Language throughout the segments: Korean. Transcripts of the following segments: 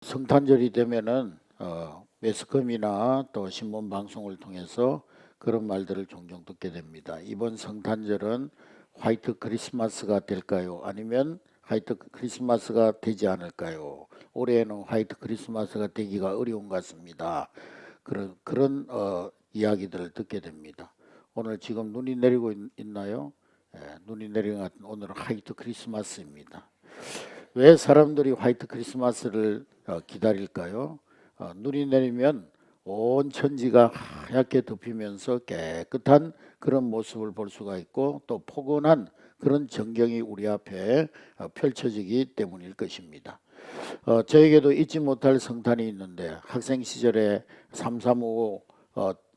성탄절이 되면은 매스컴이나 또 신문 방송을 통해서 그런 말들을 종종 듣게 됩니다. 이번 성탄절은 화이트 크리스마스가 될까요? 아니면 화이트 크리스마스가 되지 않을까요? 올해는 화이트 크리스마스가 되기가 어려운 것 같습니다. 그런 이야기들을 듣게 됩니다. 오늘 지금 눈이 내리고 있나요? 눈이 내리는 것 같은 오늘은 화이트 크리스마스입니다. 왜 사람들이 화이트 크리스마스를 기다릴까요? 눈이 내리면 온 천지가 하얗게 덮이면서 깨끗한 그런 모습을 볼 수가 있고 또 포근한 그런 전경이 우리 앞에 펼쳐지기 때문일 것입니다. 저에게도 잊지 못할 성탄이 있는데 학생 시절에 335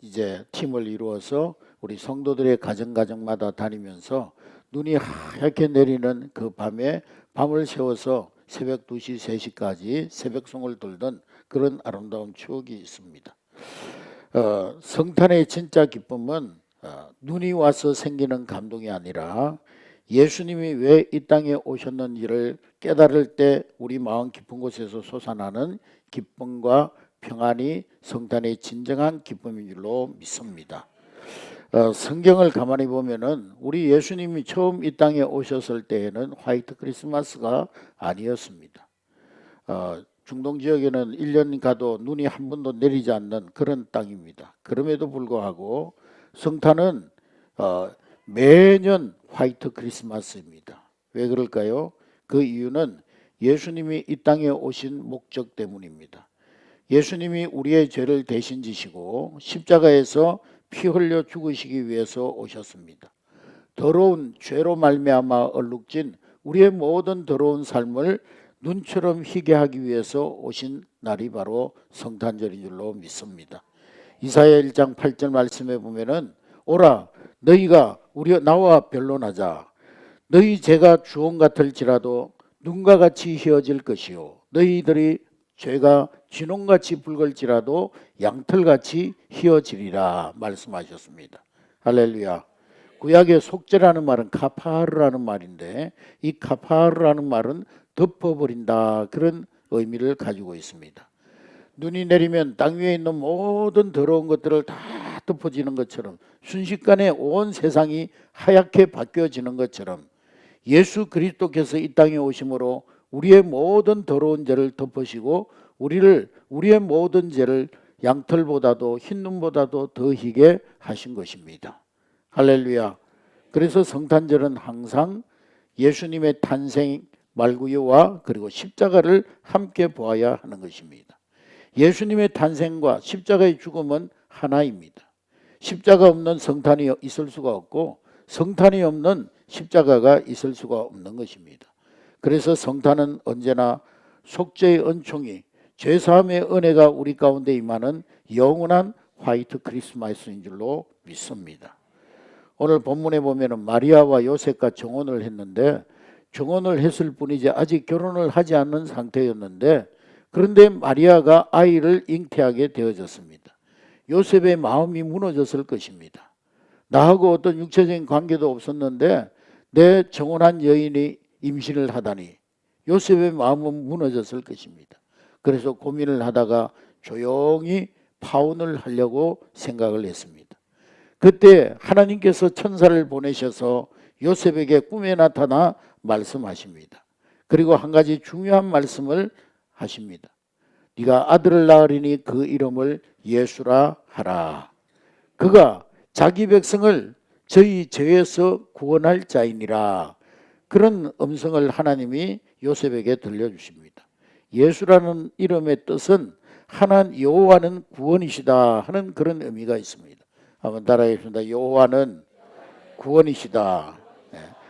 이제 팀을 이루어서 우리 성도들의 가정마다 다니면서 눈이 하얗게 내리는 그 밤에 밤을 새워서 새벽 2시, 3시까지 새벽송을 돌던 그런 아름다운 추억이 있습니다. 성탄의 진짜 기쁨은 눈이 와서 생기는 감동이 아니라 예수님이 왜 이 땅에 오셨는지를 깨달을 때 우리 마음 깊은 곳에서 솟아나는 기쁨과 평안이 성탄의 진정한 기쁨인 줄로 믿습니다. 성경을 가만히 보면은 우리 예수님이 처음 이 땅에 오셨을 때에는 화이트 크리스마스가 아니었습니다. 중동 지역에는 1년 가도 눈이 한 번도 내리지 않는 그런 땅입니다. 그럼에도 불구하고 성탄은 매년 화이트 크리스마스입니다. 왜 그럴까요? 그 이유는 예수님이 이 땅에 오신 목적 때문입니다. 예수님이 우리의 죄를 대신 지시고 십자가에서 피 흘려 죽으시기 위해서 오셨습니다. 더러운 죄로 말미암아 얼룩진 우리의 모든 더러운 삶을 눈처럼 희게 하기 위해서 오신 날이 바로 성탄절인 줄로 믿습니다. 이사야 1장 8절 말씀에 보면은 오라 너희가 나와 변론하자. 너희 죄가 주홍 같을지라도 눈과 같이 희어질 것이요 너희들이 죄가 진홍같이 붉을지라도 양털같이 희어지리라 말씀하셨습니다. 할렐루야. 구약의 속죄라는 말은 카파르라는 말인데 이 카파르라는 말은 덮어버린다 그런 의미를 가지고 있습니다. 눈이 내리면 땅 위에 있는 모든 더러운 것들을 다 덮어지는 것처럼 순식간에 온 세상이 하얗게 바뀌어지는 것처럼 예수 그리스도께서 이 땅에 오심으로 우리의 모든 더러운 죄를 덮으시고 우리의 모든 죄를 양털보다도 흰 눈보다도 더 희게 하신 것입니다. 할렐루야. 그래서 성탄절은 항상 예수님의 탄생 말구유와 그리고 십자가를 함께 보아야 하는 것입니다. 예수님의 탄생과 십자가의 죽음은 하나입니다. 십자가 없는 성탄이 있을 수가 없고 성탄이 없는 십자가가 있을 수가 없는 것입니다. 그래서 성탄은 언제나 속죄의 은총이 죄사함의 은혜가 우리 가운데 임하는 영원한 화이트 크리스마스인 줄로 믿습니다. 오늘 본문에 보면은 마리아와 요셉과 정혼을 했는데 정혼을 했을 뿐이지 아직 결혼을 하지 않는 상태였는데 그런데 마리아가 아이를 잉태하게 되어졌습니다. 요셉의 마음이 무너졌을 것입니다. 나하고 어떤 육체적인 관계도 없었는데 내 정혼한 여인이 임신을 하다니 요셉의 마음은 무너졌을 것입니다. 그래서 고민을 하다가 조용히 파혼을 하려고 생각을 했습니다. 그때 하나님께서 천사를 보내셔서 요셉에게 꿈에 나타나 말씀하십니다. 그리고 한 가지 중요한 말씀을 하십니다. 네가 아들을 낳으리니 그 이름을 예수라 하라. 그가 자기 백성을 저희 죄에서 구원할 자이니라. 그런 음성을 하나님이 요셉에게 들려주십니다. 예수라는 이름의 뜻은 하나님 여호와는 구원이시다 하는 그런 의미가 있습니다. 한번 따라하겠습니다. 여호와는 구원이시다.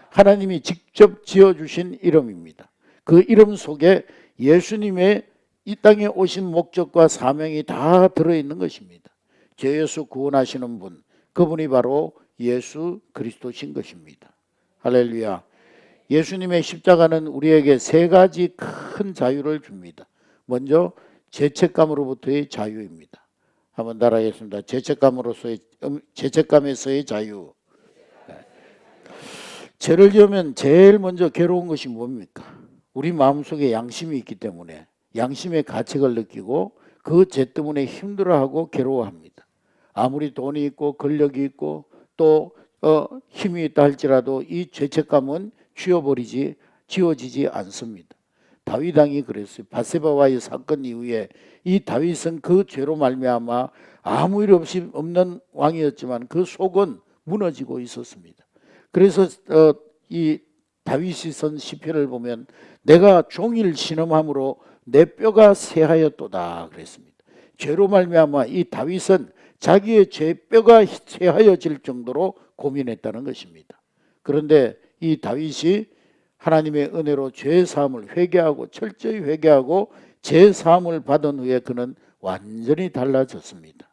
하나님이 직접 지어주신 이름입니다. 그 이름 속에 예수님의 이 땅에 오신 목적과 사명이 다 들어있는 것입니다. 죄에서 구원하시는 분, 그분이 바로 예수 그리스도신 것입니다. 할렐루야. 예수님의 십자가는 우리에게 세 가지 큰 자유를 줍니다. 먼저 죄책감으로부터의 자유입니다. 한번 따라하겠습니다. 죄책감에서의 자유. 죄를 지으면 제일 먼저 괴로운 것이 뭡니까? 우리 마음속에 양심이 있기 때문에 양심의 가책을 느끼고 그 죄 때문에 힘들어하고 괴로워합니다. 아무리 돈이 있고 권력이 있고 또 힘이 있다 할지라도 이 죄책감은 지워지지 않습니다. 다윗 왕이 그랬어요. 밧세바와의 사건 이후에 이 다윗은 그 죄로 말미암아 아무 일 없이 없는 왕이었지만 그 속은 무너지고 있었습니다. 그래서 이 다윗이 쓴 시편을 보면 내가 종일 신음함으로 내 뼈가 쇠하였도다 그랬습니다. 죄로 말미암아 이 다윗은 자기의 뼈가 쇠하여질 정도로 고민했다는 것입니다. 그런데 이 다윗이 하나님의 은혜로 죄 사함을 회개하고 철저히 회개하고 죄 사함을 받은 후에 그는 완전히 달라졌습니다.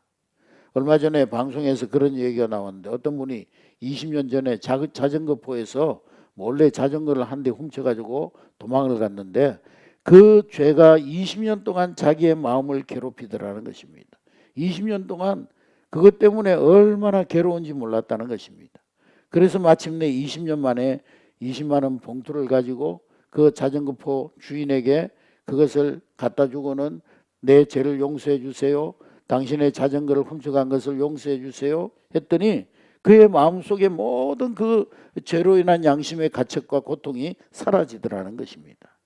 얼마 전에 방송에서 그런 얘기가 나왔는데 어떤 분이 20년 전에 자전거포에서 몰래 자전거를 한 대 훔쳐가지고 도망을 갔는데 그 죄가 20년 동안 자기의 마음을 괴롭히더라는 것입니다. 20년 동안 그것 때문에 얼마나 괴로운지 몰랐다는 것입니다. 그래서 마침내 20년 만에 20만 원 봉투를 가지고 그 자전거포 주인에게 그것을 갖다 주고는 내 죄를 용서해 주세요. 당신의 자전거를 훔쳐간 것을 용서해 주세요. 했더니 그의 마음속에 모든 그 죄로 인한 양심의 가책과 고통이 사라지더라는 것입니다.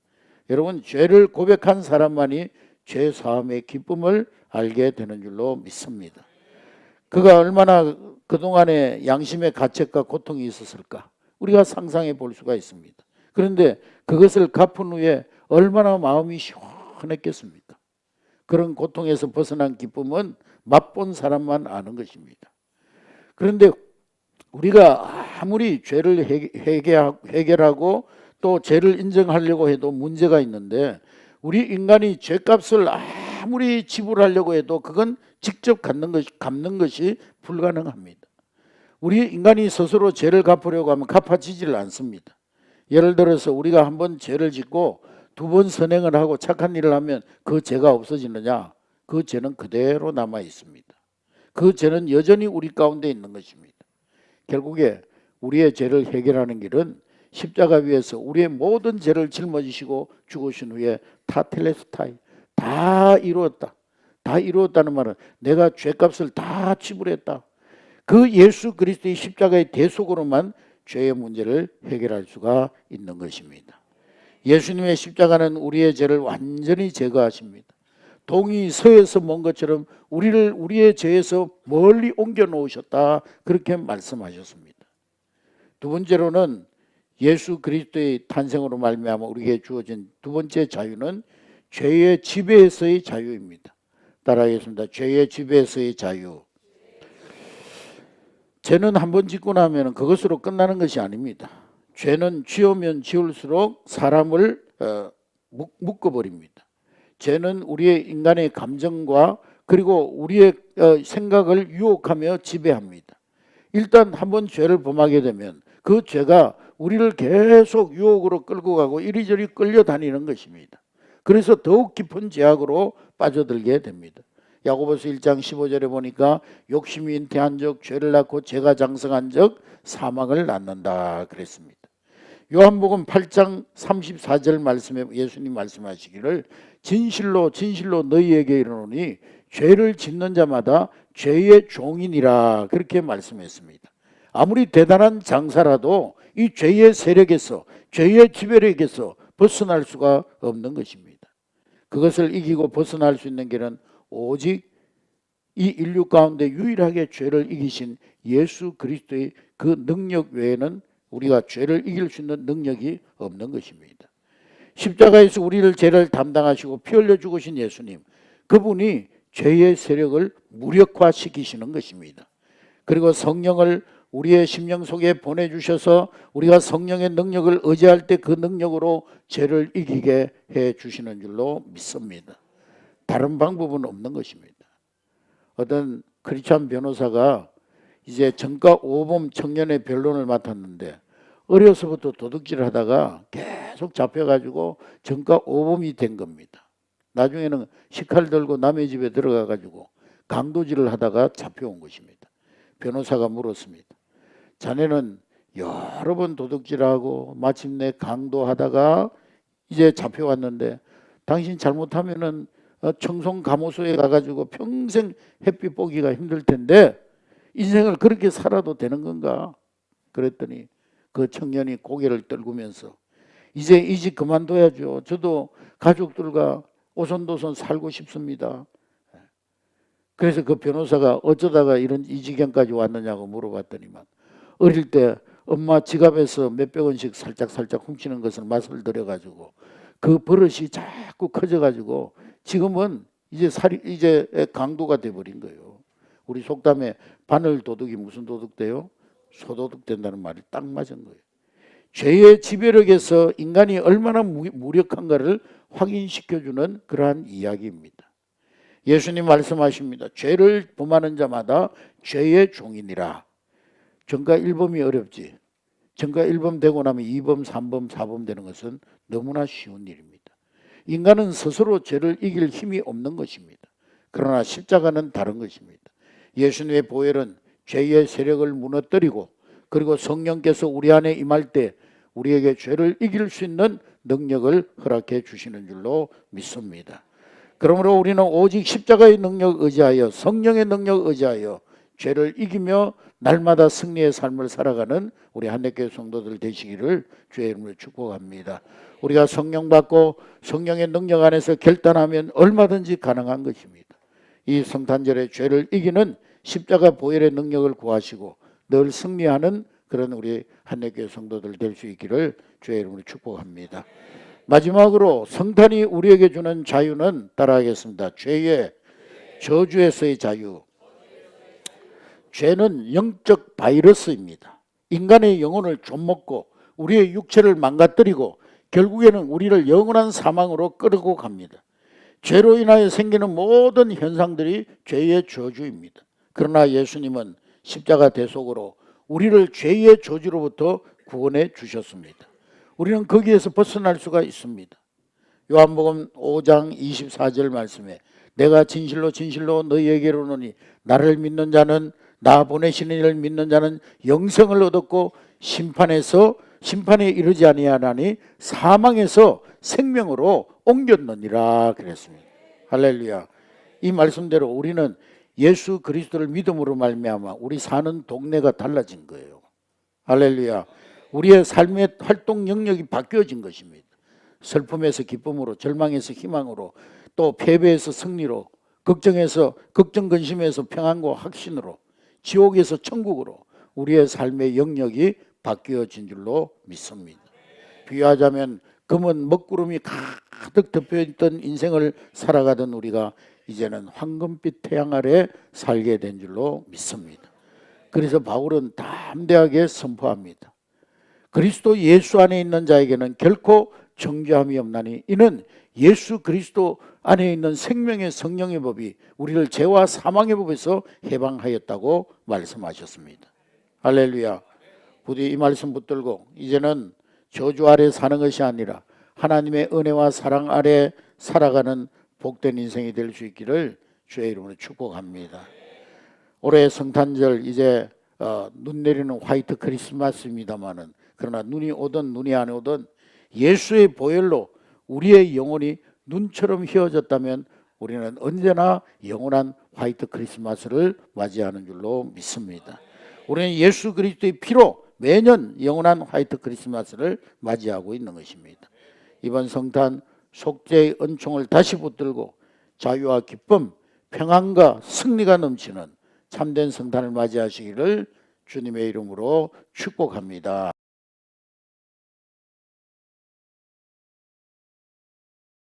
여러분, 죄를 고백한 사람만이 죄 사함의 기쁨을 알게 되는 줄로 믿습니다. 그가 얼마나 그동안에 양심의 가책과 고통이 있었을까? 우리가 상상해 볼 수가 있습니다. 그런데 그것을 갚은 후에 얼마나 마음이 시원했겠습니까? 그런 고통에서 벗어난 기쁨은 맛본 사람만 아는 것입니다. 그런데 우리가 아무리 죄를 해결하고 또 죄를 인정하려고 해도 문제가 있는데 우리 인간이 죄값을 아무리 지불하려고 해도 그건 직접 갚는 것이 불가능합니다. 우리 인간이 스스로 죄를 갚으려고 하면 갚아지질 않습니다. 예를 들어서 우리가 한번 죄를 짓고 두 번 선행을 하고 착한 일을 하면 그 죄가 없어지느냐? 그 죄는 그대로 남아 있습니다. 그 죄는 여전히 우리 가운데 있는 것입니다. 결국에 우리의 죄를 해결하는 길은 십자가 위에서 우리의 모든 죄를 짊어지시고 죽으신 후에 타텔레스타이 다 이루었다. 다 이루었다는 말은 내가 죄값을 다 지불했다. 그 예수 그리스도의 십자가의 대속으로만 죄의 문제를 해결할 수가 있는 것입니다. 예수님의 십자가는 우리의 죄를 완전히 제거하십니다. 동이 서에서 먼 것처럼 우리의 죄에서 멀리 옮겨 놓으셨다. 그렇게 말씀하셨습니다. 두 번째로는 예수 그리스도의 탄생으로 말미암아 우리에게 주어진 두 번째 자유는 죄의 지배에서의 자유입니다. 따라하겠습니다. 죄의 지배에서의 자유. 죄는 한번 짓고 나면 그것으로 끝나는 것이 아닙니다. 죄는 지으면 지을수록 사람을 묶어버립니다. 죄는 우리의 인간의 감정과 그리고 우리의 생각을 유혹하며 지배합니다. 일단 한번 죄를 범하게 되면 그 죄가 우리를 계속 유혹으로 끌고 가고 이리저리 끌려다니는 것입니다. 그래서 더욱 깊은 죄악으로 빠져들게 됩니다. 야고보서 1장 15절에 보니까 욕심이 잉태한 적 죄를 낳고 죄가 장성한 적 사망을 낳는다 그랬습니다. 요한복음 8장 34절 말씀에 예수님 말씀하시기를 진실로 진실로 너희에게 이르노니 죄를 짓는 자마다 죄의 종이니라 그렇게 말씀했습니다. 아무리 대단한 장사라도 이 죄의 세력에서 죄의 지배력에서 벗어날 수가 없는 것입니다. 그것을 이기고 벗어날 수 있는 길은 오직 이 인류 가운데 유일하게 죄를 이기신 예수 그리스도의 그 능력 외에는 우리가 죄를 이길 수 있는 능력이 없는 것입니다. 십자가에서 우리를 죄를 담당하시고 피 흘려 죽으신 예수님, 그분이 죄의 세력을 무력화시키시는 것입니다. 그리고 성령을 우리의 심령 속에 보내주셔서 우리가 성령의 능력을 의지할 때 그 능력으로 죄를 이기게 해주시는 줄로 믿습니다. 다른 방법은 없는 것입니다. 어떤 크리스찬 변호사가 이제 정가 오범 청년의 변론을 맡았는데 어려서부터 도둑질을 하다가 계속 잡혀가지고 정가 오범이 된 겁니다. 나중에는 식칼 들고 남의 집에 들어가가지고 강도질을 하다가 잡혀온 것입니다. 변호사가 물었습니다. 자네는 여러 번 도둑질하고 마침내 강도하다가 이제 잡혀왔는데 당신 잘못하면은 청송 감호소에 가가지고 평생 햇빛 보기가 힘들 텐데 인생을 그렇게 살아도 되는 건가? 그랬더니 그 청년이 고개를 떨구면서 이제 이 집 그만둬야죠. 저도 가족들과 오손도손 살고 싶습니다. 그래서 그 변호사가 어쩌다가 이 지경까지 왔느냐고 물어봤더니만 어릴 때 엄마 지갑에서 몇백 원씩 살짝 훔치는 것을 맛을 들여가지고 그 버릇이 자꾸 커져가지고 지금은 이제 강도가 돼버린 거예요. 우리 속담에 바늘 도둑이 무슨 도둑 돼요? 소도둑 된다는 말이 딱 맞은 거예요. 죄의 지배력에서 인간이 얼마나 무력한가를 확인시켜주는 그러한 이야기입니다. 예수님 말씀하십니다. 죄를 범하는 자마다 죄의 종이니라. 전과 1범이 어렵지. 전과 1범 되고 나면 2범, 3범, 4범 되는 것은 너무나 쉬운 일입니다. 인간은 스스로 죄를 이길 힘이 없는 것입니다. 그러나 십자가는 다른 것입니다. 예수님의 보혈은 죄의 세력을 무너뜨리고 그리고 성령께서 우리 안에 임할 때 우리에게 죄를 이길 수 있는 능력을 허락해 주시는 줄로 믿습니다. 그러므로 우리는 오직 십자가의 능력 의지하여 성령의 능력 의지하여 죄를 이기며 날마다 승리의 삶을 살아가는 우리 한대교회 성도들 되시기를 주의 이름으로 축복합니다. 우리가 성령 받고 성령의 능력 안에서 결단하면 얼마든지 가능한 것입니다. 이 성탄절에 죄를 이기는 십자가 보혈의 능력을 구하시고 늘 승리하는 그런 우리 한대교회 성도들 될 수 있기를 주의 이름으로 축복합니다. 마지막으로 성탄이 우리에게 주는 자유는 따라하겠습니다. 죄의 저주에서의 자유. 죄는 영적 바이러스입니다. 인간의 영혼을 좀먹고 우리의 육체를 망가뜨리고 결국에는 우리를 영원한 사망으로 끌고 갑니다. 죄로 인하여 생기는 모든 현상들이 죄의 저주입니다. 그러나 예수님은 십자가 대속으로 우리를 죄의 저주로부터 구원해 주셨습니다. 우리는 거기에서 벗어날 수가 있습니다. 요한복음 5장 24절 말씀에 내가 진실로 진실로 너희에게로 오노니 나를 믿는 자는 나 보내시는 이를 믿는 자는 영생을 얻었고 심판에 이르지 아니하나니 사망에서 생명으로 옮겼느니라 그랬습니다. 할렐루야. 이 말씀대로 우리는 예수 그리스도를 믿음으로 말미암아 우리 사는 동네가 달라진 거예요. 할렐루야. 우리의 삶의 활동 영역이 바뀌어진 것입니다. 슬픔에서 기쁨으로, 절망에서 희망으로, 또 패배에서 승리로, 걱정 근심에서 평안과 확신으로, 지옥에서 천국으로 우리의 삶의 영역이 바뀌어진 줄로 믿습니다. 비유하자면 검은 먹구름이 가득 덮여있던 인생을 살아가던 우리가 이제는 황금빛 태양 아래 살게 된 줄로 믿습니다. 그래서 바울은 담대하게 선포합니다. 그리스도 예수 안에 있는 자에게는 결코 정죄함이 없나니 이는 예수 그리스도 안에 있는 생명의 성령의 법이 우리를 죄와 사망의 법에서 해방하였다고 말씀하셨습니다. 할렐루야. 부디 이 말씀 붙들고 이제는 저주 아래 사는 것이 아니라 하나님의 은혜와 사랑 아래 살아가는 복된 인생이 될 수 있기를 주의 이름으로 축복합니다. 올해 성탄절 이제 눈 내리는 화이트 크리스마스입니다마는 그러나 눈이 오든 눈이 안 오든 예수의 보혈로 우리의 영혼이 눈처럼 휘어졌다면 우리는 언제나 영원한 화이트 크리스마스를 맞이하는 줄로 믿습니다. 우리는 예수 그리스도의 피로 매년 영원한 화이트 크리스마스를 맞이하고 있는 것입니다. 이번 성탄 속죄의 은총을 다시 붙들고 자유와 기쁨, 평안과 승리가 넘치는 참된 성탄을 맞이하시기를 주님의 이름으로 축복합니다.